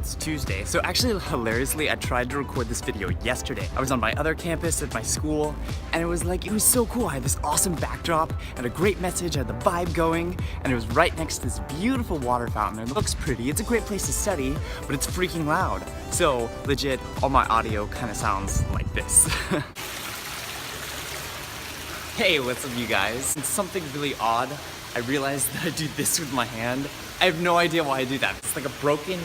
it's Tuesday. So actually, hilariously, I tried to record this video yesterday. I was on my other campus at my school, and it was so cool. I had this awesome backdrop and a great message, I had the vibe going, and it was right next to this beautiful water fountain. It looks pretty, it's a great place to study, but it's freaking loud. So legit, all my audio kind of sounds like this. Hey, what's up you guys? It's something really odd. I realized that I do this with my hand. I have no idea why I do that. It's like a broken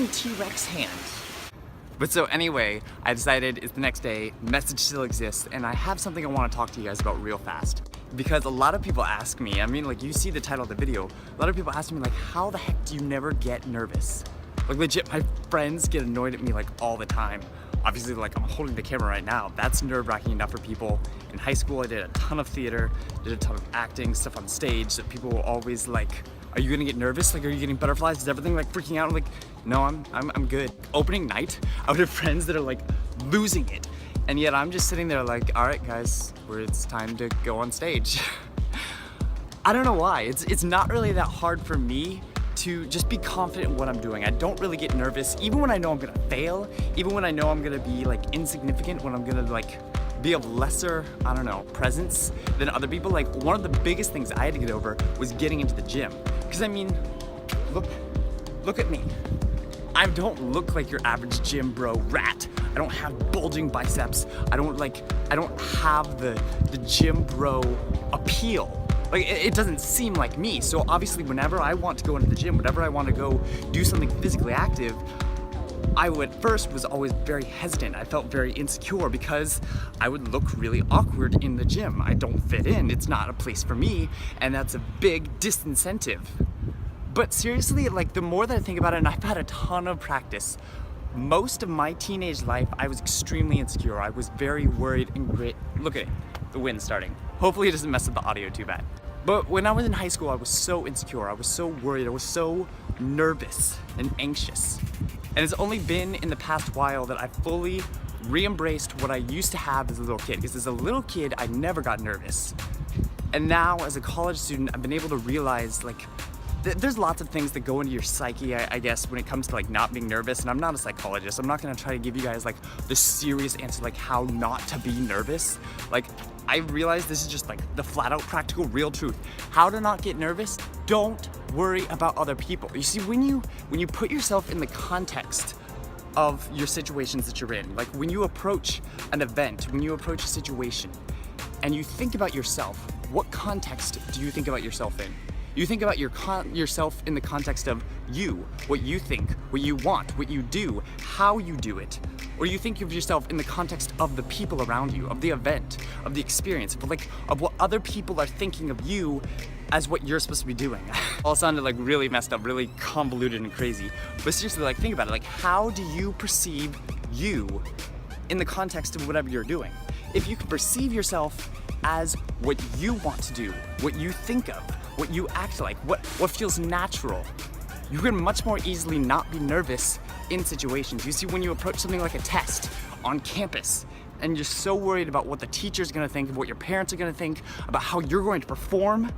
T-Rex hand. But so anyway, I decided it's the next day, message still exists, and I have something I want to talk to you guys about real fast. Because a lot of people ask me, I mean, like, you see the title of the video, a lot of people ask me, like, how the heck do you never get nervous? Like, legit, my friends get annoyed at me, like, all the time. Obviously, like, I'm holding the camera right now. That's nerve-wracking enough for people. In high school, I did a ton of theater, did a ton of acting, stuff on stage that people were always like, are you gonna get nervous? Like, are you getting butterflies? Is everything like freaking out? I'm like, no, I'm good. Opening night, I would have friends that are like losing it. And yet I'm just sitting there like, all right, guys, it's time to go on stage. I don't know why. It's not really that hard for me to just be confident in what I'm doing. I don't really get nervous, even when I know I'm gonna fail, even when I know I'm gonna be like insignificant, when I'm gonna like be of lesser, I don't know, presence than other people. Like, one of the biggest things I had to get over was getting into the gym. Because I mean, look at me. I don't look like your average gym bro rat. I don't have bulging biceps. I don't have the gym bro appeal. Like, it doesn't seem like me. So obviously, whenever I want to go into the gym, whenever I want to go do something physically active, I at first was always very hesitant. I felt very insecure because I would look really awkward in the gym. I don't fit in. It's not a place for me, and that's a big disincentive. But seriously, like, the more that I think about it, and I've had a ton of practice, most of my teenage life, I was extremely insecure. I was very worried and grit. Look at it, the wind's starting. Hopefully it doesn't mess up the audio too bad. But when I was in high school, I was so insecure. I was so worried. I was so nervous and anxious. And it's only been in the past while that I fully re-embraced what I used to have as a little kid. Because as a little kid, I never got nervous. And now, as a college student, I've been able to realize, like, there's lots of things that go into your psyche, I guess, when it comes to like not being nervous. And I'm not a psychologist. I'm not gonna try to give you guys like the serious answer, like how not to be nervous. Like, I realize this is just like the flat out practical real truth. How to not get nervous? Don't worry about other people. You see, when you put yourself in the context of your situations that you're in, like when you approach an event, when you approach a situation, and you think about yourself, what context do you think about yourself in? You think about yourself in the context of you, what you think, what you want, what you do, how you do it. Or you think of yourself in the context of the people around you, of the event, of the experience, of what other people are thinking of you as what you're supposed to be doing. All sounded like really messed up, really convoluted and crazy. But seriously, like, think about it. Like, how do you perceive you in the context of whatever you're doing? If you can perceive yourself as what you want to do, what you think of, what you act like, what feels natural, you can much more easily not be nervous in situations. You see, when you approach something like a test on campus, and you're so worried about what the teacher's gonna think, of what your parents are gonna think, about how you're going to perform,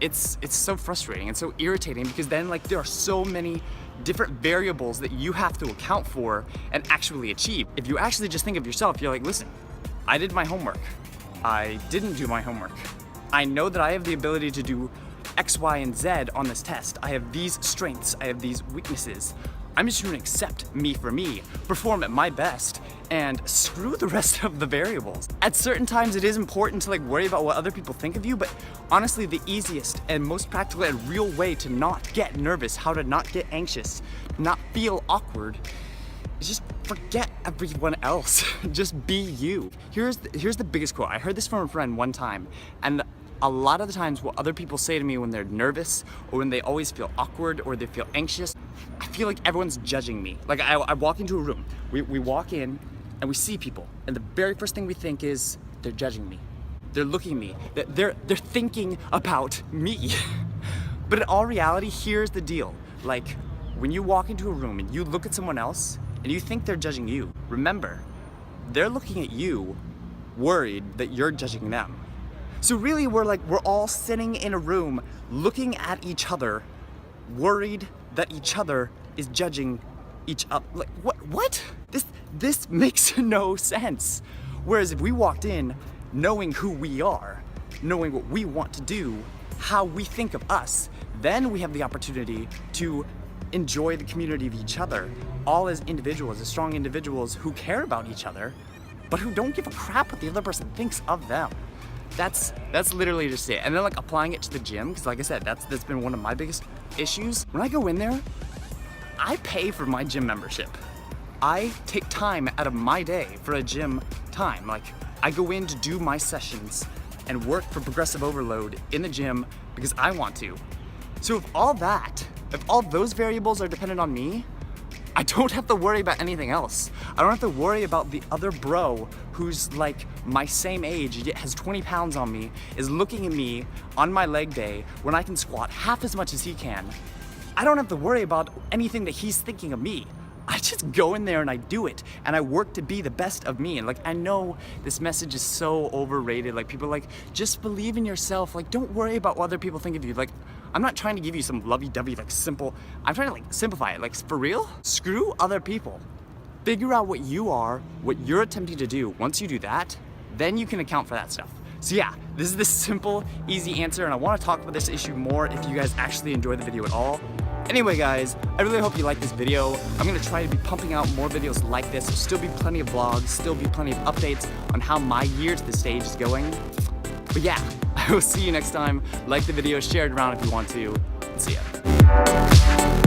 it's so frustrating and so irritating, because then, like, there are so many different variables that you have to account for and actually achieve. If you actually just think of yourself, you're like, listen, I did my homework. I didn't do my homework. I know that I have the ability to do X, Y, and Z on this test. I have these strengths, I have these weaknesses. I'm just gonna accept me for me, perform at my best, and screw the rest of the variables. At certain times, it is important to like worry about what other people think of you, but honestly, the easiest and most practical and real way to not get nervous, how to not get anxious, not feel awkward, is just forget everyone else. Just be you. Here's the biggest quote. I heard this from a friend one time, and a lot of the times what other people say to me when they're nervous or when they always feel awkward or they feel anxious, I feel like everyone's judging me. Like, I walk into a room, we walk in and we see people, and the very first thing we think is, they're judging me. They're looking at me. They're thinking about me. But in all reality, here's the deal. Like, when you walk into a room and you look at someone else and you think they're judging you, remember, they're looking at you worried that you're judging them. So really, we're all sitting in a room looking at each other, worried that each other is judging each other. Like, what? This makes no sense. Whereas if we walked in knowing who we are, knowing what we want to do, how we think of us, then we have the opportunity to enjoy the community of each other, all as individuals, as strong individuals who care about each other, but who don't give a crap what the other person thinks of them. That's literally just it. And then like applying it to the gym, because like I said, that's been one of my biggest issues. When I go in there, I pay for my gym membership. I take time out of my day for a gym time. Like, I go in to do my sessions and work for progressive overload in the gym because I want to. So if all those variables are dependent on me, I don't have to worry about anything else. I don't have to worry about the other bro who's like my same age, yet has 20 pounds on me, is looking at me on my leg day when I can squat half as much as he can. I don't have to worry about anything that he's thinking of me. I just go in there and I do it, and I work to be the best of me. And like, I know this message is so overrated. Like, people are like, just believe in yourself. Like, don't worry about what other people think of you. Like, I'm not trying to give you some lovey-dovey, like simple, I'm trying to like simplify it. Like, for real, screw other people. Figure out what you are, what you're attempting to do. Once you do that, then you can account for that stuff. So yeah, this is the simple, easy answer, and I want to talk about this issue more if you guys actually enjoy the video at all. Anyway guys, I really hope you like this video. I'm gonna try to be pumping out more videos like this. There'll still be plenty of vlogs, still be plenty of updates on how my year to the stage is going. But yeah, I will see you next time. Like the video, share it around if you want to. See ya.